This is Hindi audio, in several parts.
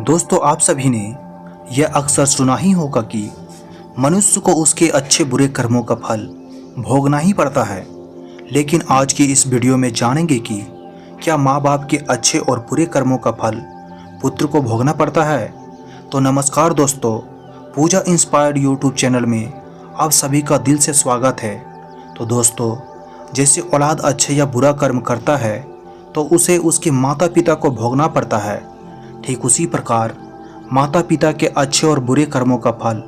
दोस्तों, आप सभी ने यह अक्सर सुना ही होगा कि मनुष्य को उसके अच्छे बुरे कर्मों का फल भोगना ही पड़ता है। लेकिन आज की इस वीडियो में जानेंगे कि क्या माँ बाप के अच्छे और बुरे कर्मों का फल पुत्र को भोगना पड़ता है। तो नमस्कार दोस्तों, पूजा इंस्पायर्ड यूट्यूब चैनल में आप सभी का दिल से स्वागत है। तो दोस्तों, जैसे औलाद अच्छे या बुरा कर्म करता है तो उसे उसके माता पिता को भोगना पड़ता है, ठीक उसी प्रकार माता पिता के अच्छे और बुरे कर्मों का फल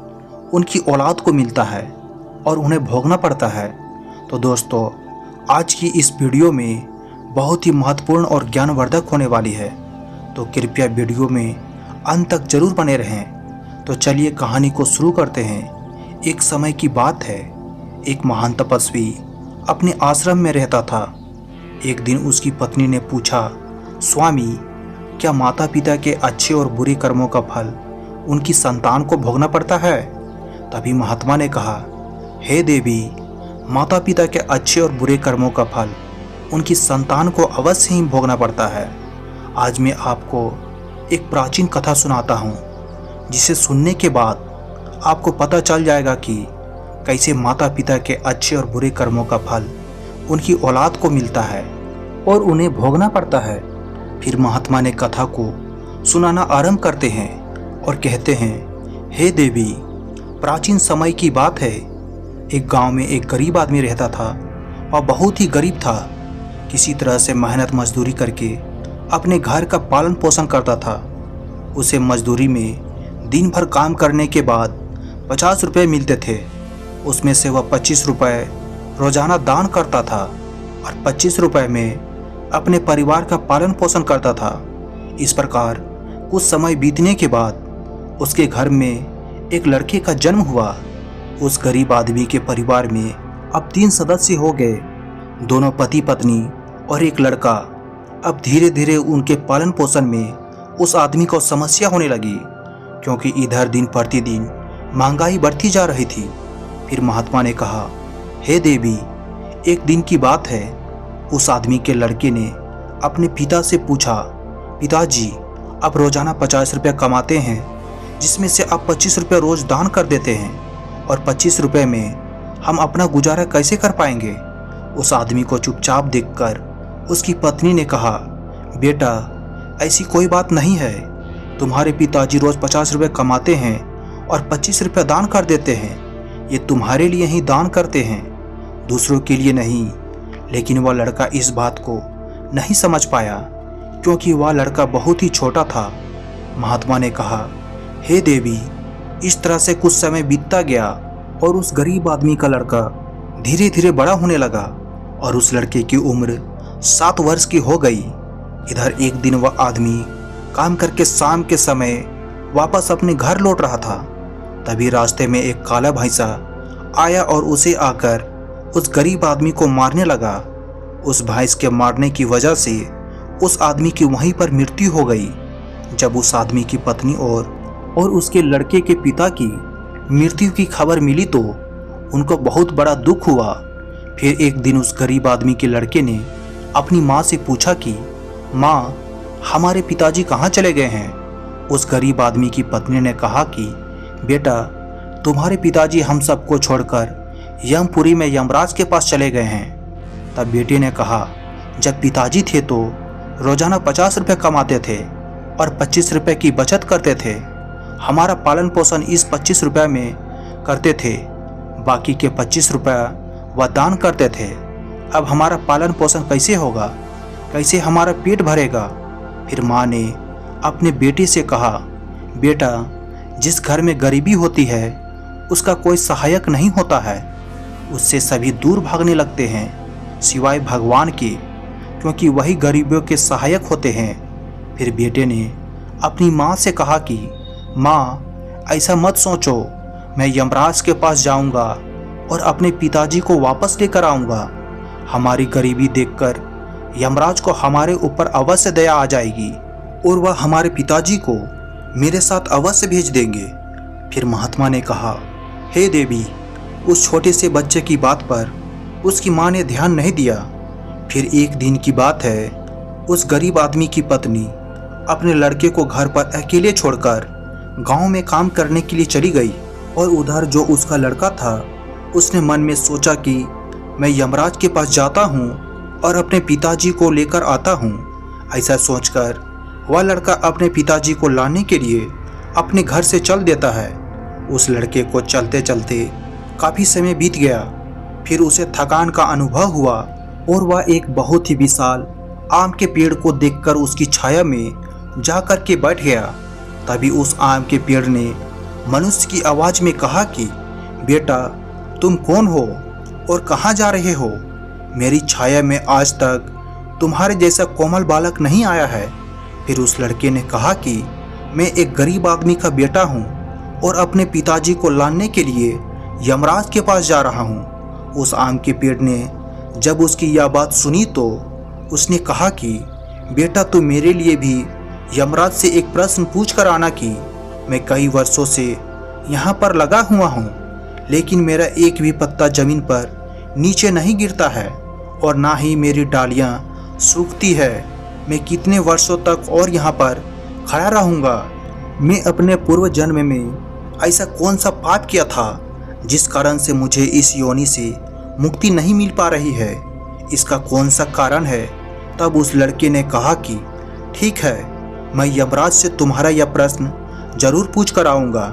उनकी औलाद को मिलता है और उन्हें भोगना पड़ता है। तो दोस्तों, आज की इस वीडियो में बहुत ही महत्वपूर्ण और ज्ञानवर्धक होने वाली है, तो कृपया वीडियो में अंत तक जरूर बने रहें। तो चलिए कहानी को शुरू करते हैं। एक समय की बात है, एक महान तपस्वी अपने आश्रम में रहता था। एक दिन उसकी पत्नी ने पूछा, स्वामी, क्या माता पिता के अच्छे और बुरे कर्मों का फल उनकी संतान को भोगना पड़ता है? तभी महात्मा ने कहा, हे देवी, माता पिता के अच्छे और बुरे कर्मों का फल उनकी संतान को अवश्य ही भोगना पड़ता है। आज मैं आपको एक प्राचीन कथा सुनाता हूँ, जिसे सुनने के बाद आपको पता चल जाएगा कि कैसे माता पिता के अच्छे और बुरे कर्मों का फल उनकी औलाद को मिलता है और उन्हें भोगना पड़ता है। फिर महात्मा ने कथा को सुनाना आरंभ करते हैं और कहते हैं, हे देवी, प्राचीन समय की बात है। एक गांव में एक गरीब आदमी रहता था। वह बहुत ही गरीब था। किसी तरह से मेहनत मजदूरी करके अपने घर का पालन पोषण करता था। उसे मजदूरी में दिन भर काम करने के बाद 50 रुपये मिलते थे। उसमें से वह 25 रुपये रोजाना दान करता था और 25 रुपये में अपने परिवार का पालन पोषण करता था। इस प्रकार कुछ समय बीतने के बाद उसके घर में एक लड़के का जन्म हुआ। उस गरीब आदमी के परिवार में अब 3 सदस्य हो गए, दोनों पति पत्नी और एक लड़का। अब धीरे धीरे उनके पालन पोषण में उस आदमी को समस्या होने लगी, क्योंकि इधर दिन प्रतिदिन महंगाई बढ़ती जा रही थी। फिर महात्मा ने कहा, हे देवी, एक दिन की बात है। उस आदमी के लड़के ने अपने पिता से पूछा, पिताजी, आप रोजाना 50 रुपये कमाते हैं, जिसमें से आप 25 रुपये रोज दान कर देते हैं और 25 रुपये में हम अपना गुजारा कैसे कर पाएंगे? उस आदमी को चुपचाप देखकर उसकी पत्नी ने कहा, बेटा, ऐसी कोई बात नहीं है। तुम्हारे पिताजी रोज 50 रुपये कमाते हैं और 25 रुपये दान कर देते हैं। ये तुम्हारे लिए ही दान करते हैं, दूसरों के लिए नहीं। लेकिन वह लड़का इस बात को नहीं समझ पाया, क्योंकि वह लड़का बहुत ही छोटा था। महात्मा ने कहा, हे देवी, इस तरह से कुछ समय बीतता गया और उस गरीब आदमी का लड़का धीरे धीरे बड़ा होने लगा और उस लड़के की उम्र 7 वर्ष की हो गई। इधर एक दिन वह आदमी काम करके शाम के समय वापस अपने घर लौट रहा था। तभी रास्ते में एक काला भैंसा आया और उसे आकर उस गरीब आदमी को मारने लगा। उस भैंस के मारने की वजह से उस आदमी की वहीं पर मृत्यु हो गई। जब उस आदमी की पत्नी और उसके लड़के के पिता की मृत्यु की खबर मिली तो उनको बहुत बड़ा दुख हुआ। फिर एक दिन उस गरीब आदमी के लड़के ने अपनी माँ से पूछा कि माँ, हमारे पिताजी कहाँ चले गए हैं? उस गरीब आदमी की पत्नी ने कहा कि बेटा, तुम्हारे पिताजी हम सबको छोड़कर यमपुरी में यमराज के पास चले गए हैं। तब बेटे ने कहा, जब पिताजी थे तो रोजाना 50 रुपये कमाते थे और 25 रुपये की बचत करते थे। हमारा पालन पोषण इस 25 रुपये में करते थे, बाकी के 25 रुपये वह दान करते थे। अब हमारा पालन पोषण कैसे होगा? कैसे हमारा पेट भरेगा? फिर माँ ने अपने बेटे से कहा, बेटा, जिस घर में गरीबी होती है उसका कोई सहायक नहीं होता है। उससे सभी दूर भागने लगते हैं, सिवाय भगवान के, क्योंकि वही गरीबों के सहायक होते हैं। फिर बेटे ने अपनी माँ से कहा कि माँ, ऐसा मत सोचो, मैं यमराज के पास जाऊंगा और अपने पिताजी को वापस लेकर आऊंगा। हमारी गरीबी देखकर यमराज को हमारे ऊपर अवश्य दया आ जाएगी और वह हमारे पिताजी को मेरे साथ अवश्य भेज देंगे। फिर महात्मा ने कहा, हे देवी, उस छोटे से बच्चे की बात पर उसकी माँ ने ध्यान नहीं दिया। फिर एक दिन की बात है, उस गरीब आदमी की पत्नी अपने लड़के को घर पर अकेले छोड़कर गांव में काम करने के लिए चली गई। और उधर जो उसका लड़का था उसने मन में सोचा कि मैं यमराज के पास जाता हूँ और अपने पिताजी को लेकर आता हूँ। ऐसा सोचकर वह लड़का अपने पिताजी को लाने के लिए अपने घर से चल देता है। उस लड़के को चलते चलते काफ़ी समय बीत गया। फिर उसे थकान का अनुभव हुआ और वह एक बहुत ही विशाल आम के पेड़ को देखकर उसकी छाया में जाकर के बैठ गया। तभी उस आम के पेड़ ने मनुष्य की आवाज़ में कहा कि बेटा, तुम कौन हो और कहाँ जा रहे हो? मेरी छाया में आज तक तुम्हारे जैसा कोमल बालक नहीं आया है। फिर उस लड़के ने कहा कि मैं एक गरीब आदमी का बेटा हूँ और अपने पिताजी को लाने के लिए यमराज के पास जा रहा हूँ। उस आम के पेड़ ने जब उसकी यह बात सुनी तो उसने कहा कि बेटा, तू मेरे लिए भी यमराज से एक प्रश्न पूछ कर आना कि मैं कई वर्षों से यहाँ पर लगा हुआ हूँ, लेकिन मेरा एक भी पत्ता जमीन पर नीचे नहीं गिरता है और ना ही मेरी डालियाँ सूखती है। मैं कितने वर्षों तक और यहाँ पर खड़ा रहूँगा? मैं अपने पूर्व जन्म में ऐसा कौन सा पाप किया था जिस कारण से मुझे इस योनि से मुक्ति नहीं मिल पा रही है? इसका कौन सा कारण है? तब उस लड़के ने कहा कि ठीक है, मैं यमराज से तुम्हारा यह प्रश्न जरूर पूछ कर आऊँगा।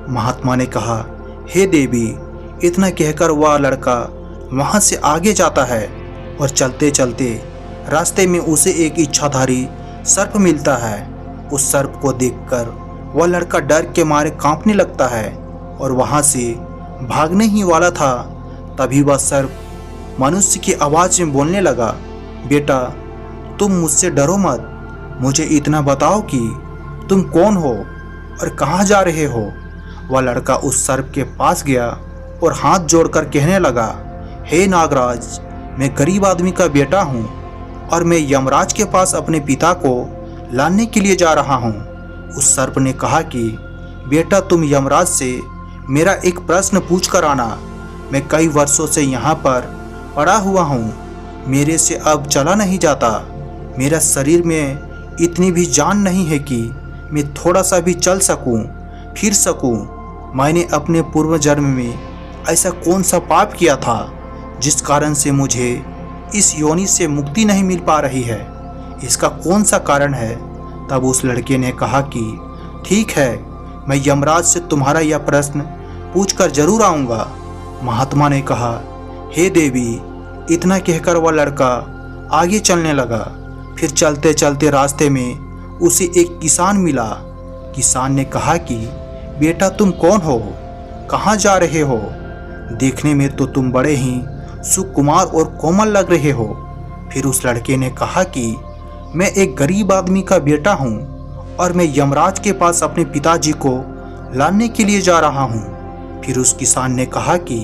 महात्मा ने कहा, हे देवी। इतना कहकर वह लड़का वहाँ से आगे जाता है और चलते चलते रास्ते में उसे एक इच्छाधारी सर्प मिलता है। उस सर्प को देखकर वह लड़का डर के मारे कांपने लगता है और वहाँ से भागने ही वाला था। तभी वह सर्प मनुष्य की आवाज़ में बोलने लगा, बेटा, तुम मुझसे डरो मत। मुझे इतना बताओ कि तुम कौन हो और कहाँ जा रहे हो? वह लड़का उस सर्प के पास गया और हाथ जोड़कर कहने लगा, हे नागराज, मैं गरीब आदमी का बेटा हूँ और मैं यमराज के पास अपने पिता को लाने के लिए जा रहा हूँ। उस सर्प ने कहा कि बेटा, तुम यमराज से मेरा एक प्रश्न पूछ कर आना। मैं कई वर्षों से यहाँ पर पड़ा हुआ हूँ। मेरे से अब चला नहीं जाता। मेरा शरीर में इतनी भी जान नहीं है कि मैं थोड़ा सा भी चल सकूं, फिर सकूं। मैंने अपने पूर्व जन्म में ऐसा कौन सा पाप किया था जिस कारण से मुझे इस योनि से मुक्ति नहीं मिल पा रही है? इसका कौन सा कारण है? तब उस लड़के ने कहा कि ठीक है, मैं यमराज से तुम्हारा यह प्रश्न पूछ कर जरूर आऊँगा। महात्मा ने कहा, हे देवी। इतना कहकर वह लड़का आगे चलने लगा। फिर चलते चलते रास्ते में उसे एक किसान मिला। किसान ने कहा कि बेटा, तुम कौन हो? कहाँ जा रहे हो? देखने में तो तुम बड़े ही सुकुमार और कोमल लग रहे हो। फिर उस लड़के ने कहा कि मैं एक गरीब आदमी का बेटा हूँ और मैं यमराज के पास अपने पिताजी को लाने के लिए जा रहा हूँ। फिर उस किसान ने कहा कि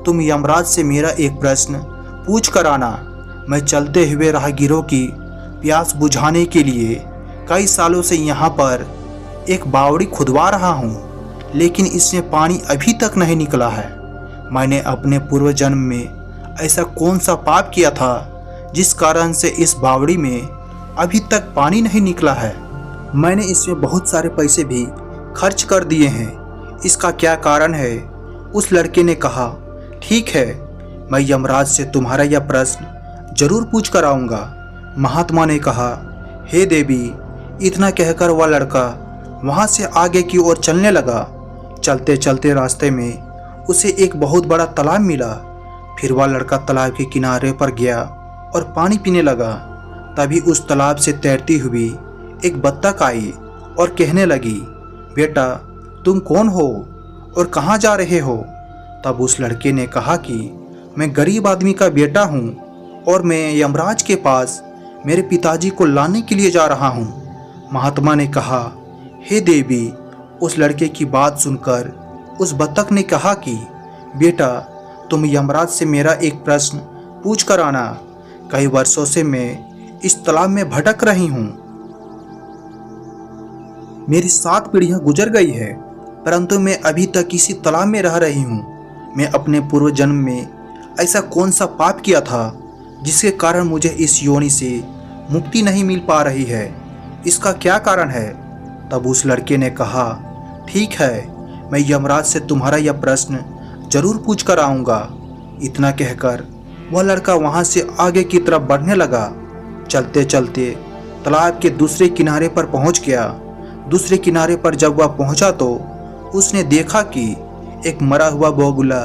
तुम यमराज से मेरा एक प्रश्न पूछ कर आना। मैं चलते हुए राहगीरों की प्यास बुझाने के लिए कई सालों से यहाँ पर एक बावड़ी खुदवा रहा हूँ, लेकिन इसमें पानी अभी तक नहीं निकला है। मैंने अपने पूर्व जन्म में ऐसा कौन सा पाप किया था जिस कारण से इस बावड़ी में अभी तक पानी नहीं निकला है? मैंने इसमें बहुत सारे पैसे भी खर्च कर दिए हैं। इसका क्या कारण है? उस लड़के ने कहा, ठीक है, मैं यमराज से तुम्हारा यह प्रश्न जरूर पूछ कर आऊँगा। महात्मा ने कहा, हे देवी। इतना कहकर वह लड़का वहाँ से आगे की ओर चलने लगा। चलते चलते रास्ते में उसे एक बहुत बड़ा तालाब मिला। फिर वह लड़का तालाब के किनारे पर गया और पानी पीने लगा। तभी उस तालाब से तैरती हुई एक बत्तख आई और कहने लगी, बेटा, तुम कौन हो और कहाँ जा रहे हो? तब उस लड़के ने कहा कि मैं गरीब आदमी का बेटा हूँ और मैं यमराज के पास मेरे पिताजी को लाने के लिए जा रहा हूँ। महात्मा ने कहा, हे देवी। उस लड़के की बात सुनकर उस बत्तख ने कहा कि बेटा, तुम यमराज से मेरा एक प्रश्न पूछ कर आना। कई वर्षों से मैं इस तालाब में भटक रही हूँ। मेरी 7 पीढ़ियाँ गुजर गई है, परंतु मैं अभी तक इसी तालाब में रह रही हूँ। मैं अपने पूर्व जन्म में ऐसा कौन सा पाप किया था जिसके कारण मुझे इस योनि से मुक्ति नहीं मिल पा रही है? इसका क्या कारण है? तब उस लड़के ने कहा, ठीक है, मैं यमराज से तुम्हारा यह प्रश्न जरूर पूछ कर आऊँगा। इतना कहकर वह लड़का वहाँ से आगे की तरफ बढ़ने लगा। चलते चलते तालाब के दूसरे किनारे पर पहुँच गया। दूसरे किनारे पर जब वह पहुँचा तो उसने देखा कि एक मरा हुआ बगुला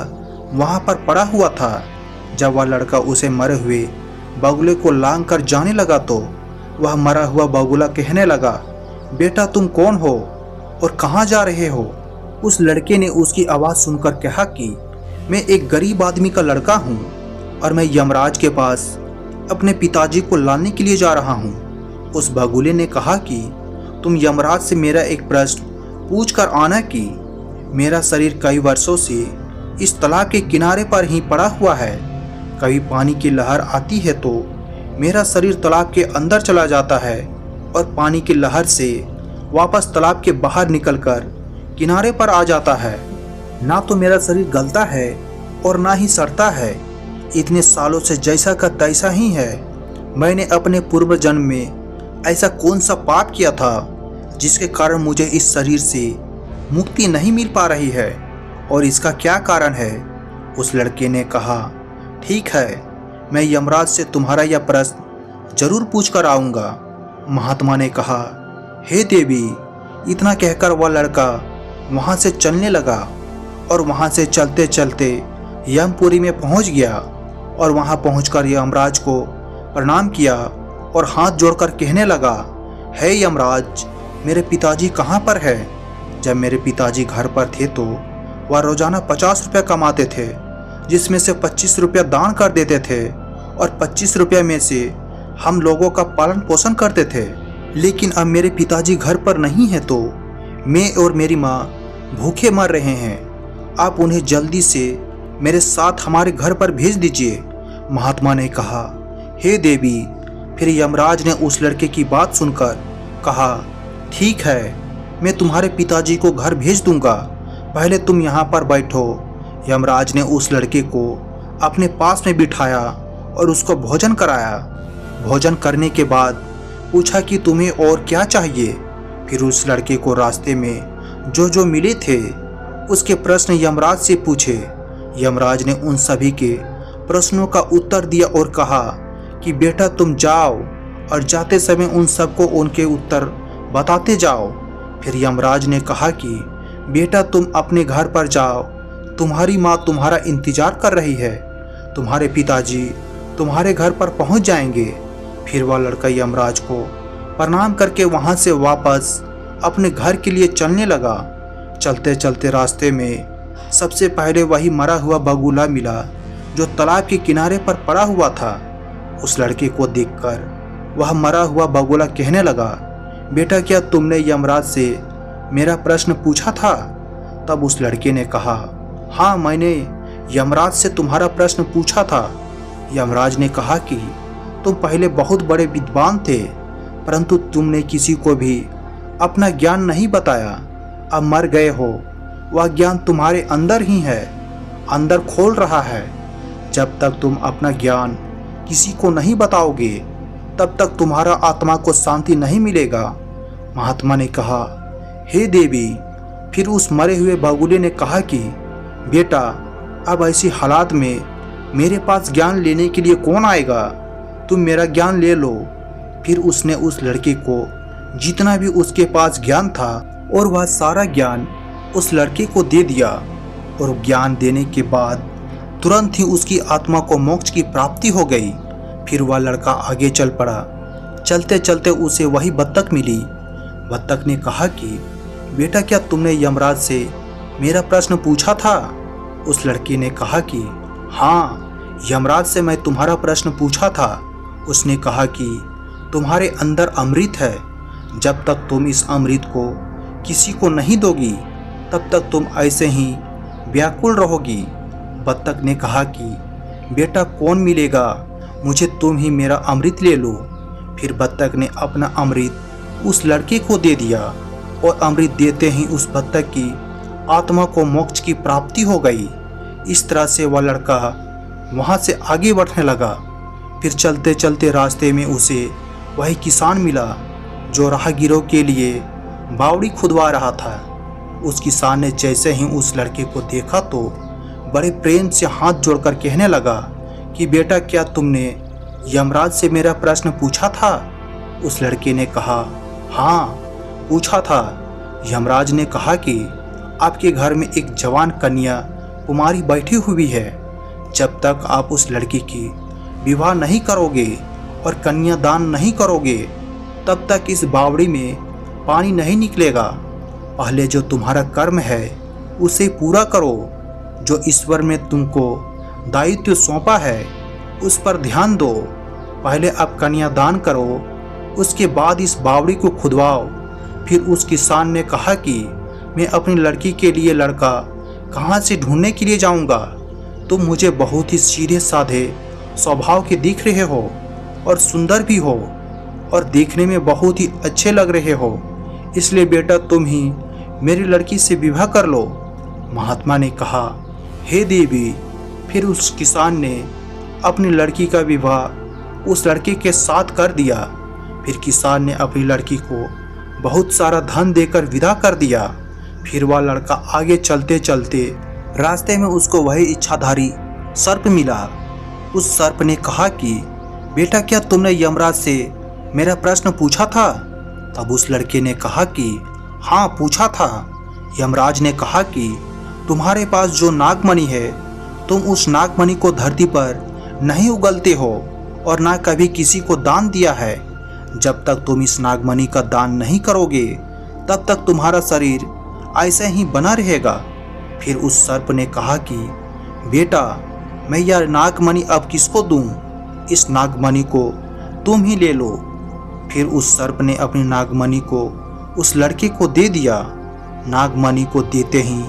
वहाँ पर पड़ा हुआ था। जब वह लड़का उसे मरे हुए बगुले को लांग कर जाने लगा तो वह मरा हुआ बगुला कहने लगा, बेटा तुम कौन हो और कहाँ जा रहे हो? उस लड़के ने उसकी आवाज़ सुनकर कहा कि मैं एक गरीब आदमी का लड़का हूँ और मैं यमराज के पास अपने पिताजी को लाने के लिए जा रहा हूँ। उस बगुले ने कहा कि तुम यमराज से मेरा एक प्रश्न पूछ कर आना कि मेरा शरीर कई वर्षों से इस तालाब के किनारे पर ही पड़ा हुआ है। कभी पानी की लहर आती है तो मेरा शरीर तालाब के अंदर चला जाता है और पानी की लहर से वापस तालाब के बाहर निकलकर किनारे पर आ जाता है। ना तो मेरा शरीर गलता है और ना ही सड़ता है। इतने सालों से जैसा का तैसा ही है। मैंने अपने पूर्व जन्म में ऐसा कौन सा पाप किया था जिसके कारण मुझे इस शरीर से मुक्ति नहीं मिल पा रही है, और इसका क्या कारण है? उस लड़के ने कहा, ठीक है, मैं यमराज से तुम्हारा यह प्रश्न जरूर पूछ कर आऊँगा। महात्मा ने कहा, हे देवी। इतना कहकर वह लड़का वहाँ से चलने लगा और वहाँ से चलते चलते यमपुरी में पहुँच गया और वहाँ पहुँचकर यमराज को प्रणाम किया और हाथ जोड़कर कहने लगा, हे यमराज, मेरे पिताजी कहाँ पर है? जब मेरे पिताजी घर पर थे तो वह रोजाना 50 रुपये कमाते थे, जिसमें से 25 रुपये दान कर देते थे और 25 रुपये में से हम लोगों का पालन पोषण करते थे। लेकिन अब मेरे पिताजी घर पर नहीं है तो मैं और मेरी माँ भूखे मर रहे हैं। आप उन्हें जल्दी से मेरे साथ हमारे घर पर भेज दीजिए। महात्मा ने कहा, हे देवी। फिर यमराज ने उस लड़के की बात सुनकर कहा, ठीक है, मैं तुम्हारे पिताजी को घर भेज दूंगा, पहले तुम यहाँ पर बैठो। यमराज ने उस लड़के को अपने पास में बिठाया और उसको भोजन कराया। भोजन करने के बाद पूछा कि तुम्हें और क्या चाहिए। फिर उस लड़के को रास्ते में जो जो मिले थे उसके प्रश्न यमराज से पूछे। यमराज ने उन सभी के प्रश्नों का उत्तर दिया और कहा कि बेटा तुम जाओ और जाते समय उन सबको उनके उत्तर बताते जाओ। फिर यमराज ने कहा कि बेटा तुम अपने घर पर जाओ, तुम्हारी माँ तुम्हारा इंतजार कर रही है, तुम्हारे पिताजी तुम्हारे घर पर पहुँच जाएंगे। फिर वह लड़का यमराज को प्रणाम करके वहाँ से वापस अपने घर के लिए चलने लगा। चलते चलते रास्ते में सबसे पहले वही मरा हुआ बगुला मिला जो तालाब के किनारे पर पड़ा हुआ था। उस लड़के को देखकर वह मरा हुआ बगुला कहने लगा, बेटा क्या तुमने यमराज से मेरा प्रश्न पूछा था? तब उस लड़के ने कहा, हाँ, मैंने यमराज से तुम्हारा प्रश्न पूछा था। यमराज ने कहा कि तुम पहले बहुत बड़े विद्वान थे, परंतु तुमने किसी को भी अपना ज्ञान नहीं बताया। अब मर गए हो, वह ज्ञान तुम्हारे अंदर ही है, अंदर खोल रहा है। जब तक तुम अपना ज्ञान किसी को नहीं बताओगे तब तक तुम्हारा आत्मा को शांति नहीं मिलेगा। महात्मा ने कहा, हे देवी। फिर उस मरे हुए बगुले ने कहा कि बेटा अब ऐसी हालात में मेरे पास ज्ञान लेने के लिए कौन आएगा, तुम मेरा ज्ञान ले लो। फिर उसने उस लड़के को जितना भी उसके पास ज्ञान था और वह सारा ज्ञान उस लड़के को दे दिया, और ज्ञान देने के बाद तुरंत ही उसकी आत्मा को मोक्ष की प्राप्ति हो गई। फिर वह लड़का आगे चल पड़ा। चलते चलते उसे वही बत्तख मिली। बत्तख ने कहा कि बेटा क्या तुमने यमराज से मेरा प्रश्न पूछा था? उस लड़के ने कहा कि हाँ, यमराज से मैं तुम्हारा प्रश्न पूछा था। उसने कहा कि तुम्हारे अंदर अमृत है, जब तक तुम इस अमृत को किसी को नहीं दोगी तब तक तुम ऐसे ही व्याकुल रहोगी। बत्तख ने कहा कि बेटा कौन मिलेगा, मुझे तुम ही मेरा अमृत ले लो। फिर बत्तख ने अपना अमृत उस लड़के को दे दिया, और अमृत देते ही उस बत्तख की आत्मा को मोक्ष की प्राप्ति हो गई। इस तरह से वह लड़का वहाँ से आगे बढ़ने लगा। फिर चलते चलते रास्ते में उसे वही किसान मिला जो राहगीरों के लिए बावड़ी खुदवा रहा था। उस किसान ने जैसे ही उस लड़के को देखा तो बड़े प्रेम से हाथ जोड़कर कहने लगा कि बेटा, क्या तुमने यमराज से मेरा प्रश्न पूछा था? उस लड़के ने कहा, हाँ पूछा था। यमराज ने कहा कि आपके घर में एक जवान कन्या कुमारी बैठी हुई है। जब तक आप उस लड़की की विवाह नहीं करोगे और कन्यादान नहीं करोगे तब तक इस बावड़ी में पानी नहीं निकलेगा। पहले जो तुम्हारा कर्म है उसे पूरा करो। जो ईश्वर ने तुमको दायित्व सौंपा है उस पर ध्यान दो। पहले आप कन्यादान करो, उसके बाद इस बावड़ी को खुदवाओ। फिर उस किसान ने कहा कि मैं अपनी लड़की के लिए लड़का कहाँ से ढूंढने के लिए जाऊँगा? तुम मुझे बहुत ही सीधे साधे स्वभाव के दिख रहे हो और सुंदर भी हो और देखने में बहुत ही अच्छे लग रहे हो, इसलिए बेटा तुम ही मेरी लड़की से विवाह कर लो। महात्मा ने कहा, हे देवी। फिर उस किसान ने अपनी लड़की का विवाह उस लड़के के साथ कर दिया। फिर किसान ने अपनी लड़की को बहुत सारा धन देकर विदा कर दिया। फिर वह लड़का आगे चलते चलते रास्ते में उसको वही इच्छाधारी सर्प मिला। उस सर्प ने कहा कि बेटा, क्या तुमने यमराज से मेरा प्रश्न पूछा था? तब उस लड़के ने कहा कि हाँ पूछा था। यमराज ने कहा कि तुम्हारे पास जो नागमणि है, तुम उस नागमणि को धरती पर नहीं उगलते हो और ना कभी किसी को दान दिया है। जब तक तुम इस नागमणि का दान नहीं करोगे तब तक तुम्हारा शरीर ऐसे ही बना रहेगा। फिर उस सर्प ने कहा कि बेटा, मैं यह नागमणि अब किसको दूं? इस नागमणि को तुम ही ले लो। फिर उस सर्प ने अपनी नागमणि को उस लड़के को दे दिया। नागमणि को देते ही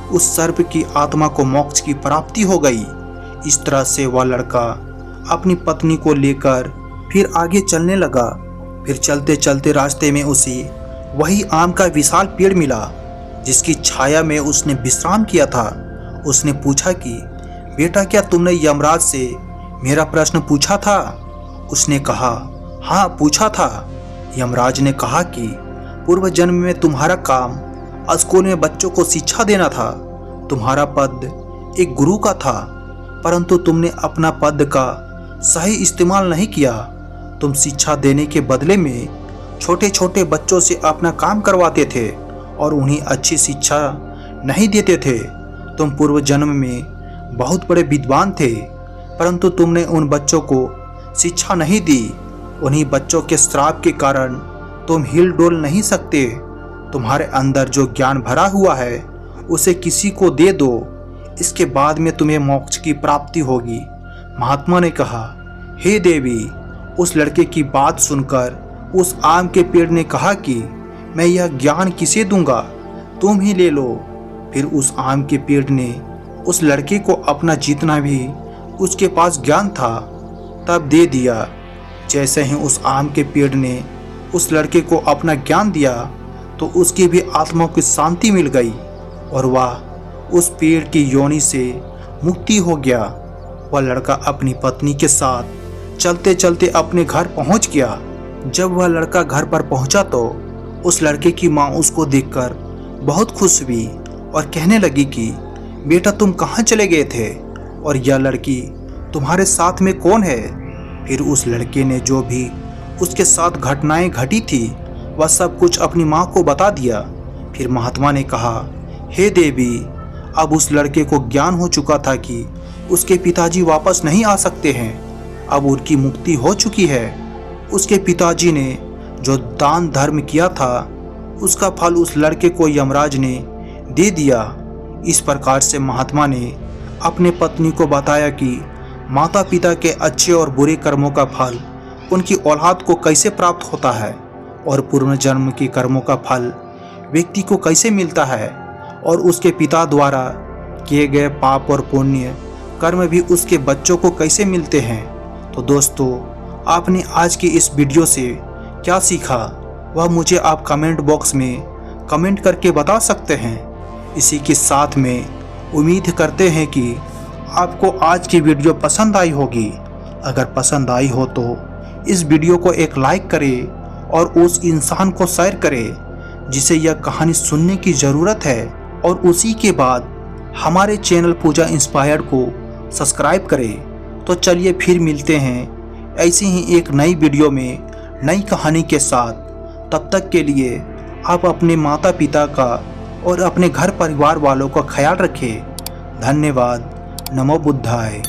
उस सर्प की आत्मा को मोक्ष की प्राप्ति हो गई। इस तरह से वह लड़का अपनी पत्नी को लेकर फिर आगे चलने लगा। फिर चलते चलते रास्ते में उसे वही आम का विशाल पेड़ मिला जिसकी छाया में उसने विश्राम किया था। उसने पूछा कि बेटा, क्या तुमने यमराज से मेरा प्रश्न पूछा था? उसने कहा, हाँ पूछा था। यमराज ने कहा कि पूर्व जन्म में तुम्हारा काम स्कूल में बच्चों को शिक्षा देना था। तुम्हारा पद एक गुरु का था, परंतु तुमने अपना पद का सही इस्तेमाल नहीं किया। तुम शिक्षा देने के बदले में छोटे छोटे बच्चों से अपना काम करवाते थे और उन्हें अच्छी शिक्षा नहीं देते थे। तुम पूर्व जन्म में बहुत बड़े विद्वान थे, परंतु तुमने उन बच्चों को शिक्षा नहीं दी। उन्हीं बच्चों के श्राप के कारण तुम हिल डोल नहीं सकते। तुम्हारे अंदर जो ज्ञान भरा हुआ है उसे किसी को दे दो, इसके बाद में तुम्हें मोक्ष की प्राप्ति होगी। महात्मा ने कहा, हे देवी। उस लड़के की बात सुनकर उस आम के पेड़ ने कहा कि मैं यह ज्ञान किसे दूंगा? तुम ही ले लो। फिर उस आम के पेड़ ने उस लड़के को अपना जितना भी उसके पास ज्ञान था तब दे दिया। जैसे ही उस आम के पेड़ ने उस लड़के को अपना ज्ञान दिया तो उसकी भी आत्मा को शांति मिल गई और वह उस पेड़ की योनि से मुक्ति हो गया। वह लड़का अपनी पत्नी के साथ चलते चलते अपने घर पहुंच गया। जब वह लड़का घर पर पहुंचा तो उस लड़के की माँ उसको देखकर बहुत खुश हुई और कहने लगी कि बेटा, तुम कहाँ चले गए थे और यह लड़की तुम्हारे साथ में कौन है? फिर उस लड़के ने जो भी उसके साथ घटनाएं घटी थी वह सब कुछ अपनी माँ को बता दिया। फिर महात्मा ने कहा, हे देवी, अब उस लड़के को ज्ञान हो चुका था कि उसके पिताजी वापस नहीं आ सकते हैं। अब उनकी मुक्ति हो चुकी है। उसके पिताजी ने जो दान धर्म किया था उसका फल उस लड़के को यमराज ने दे दिया। इस प्रकार से महात्मा ने अपने पत्नी को बताया कि माता पिता के अच्छे और बुरे कर्मों का फल उनकी औलाद को कैसे प्राप्त होता है और पूर्व जन्म के कर्मों का फल व्यक्ति को कैसे मिलता है और उसके पिता द्वारा किए गए पाप और पुण्य कर्म भी उसके बच्चों को कैसे मिलते हैं। तो दोस्तों, आपने आज की इस वीडियो से क्या सीखा वह मुझे आप कमेंट बॉक्स में कमेंट करके बता सकते हैं। इसी के साथ में उम्मीद करते हैं कि आपको आज की वीडियो पसंद आई होगी। अगर पसंद आई हो तो इस वीडियो को एक लाइक करें और उस इंसान को शेयर करे जिसे यह कहानी सुनने की ज़रूरत है, और उसी के बाद हमारे चैनल पूजा इंस्पायर्ड को सब्सक्राइब करें। तो चलिए फिर मिलते हैं ऐसी ही एक नई वीडियो में नई कहानी के साथ। तब तक के लिए आप अपने माता पिता का और अपने घर परिवार वालों का ख्याल रखें। धन्यवाद। नमो बुद्धाय।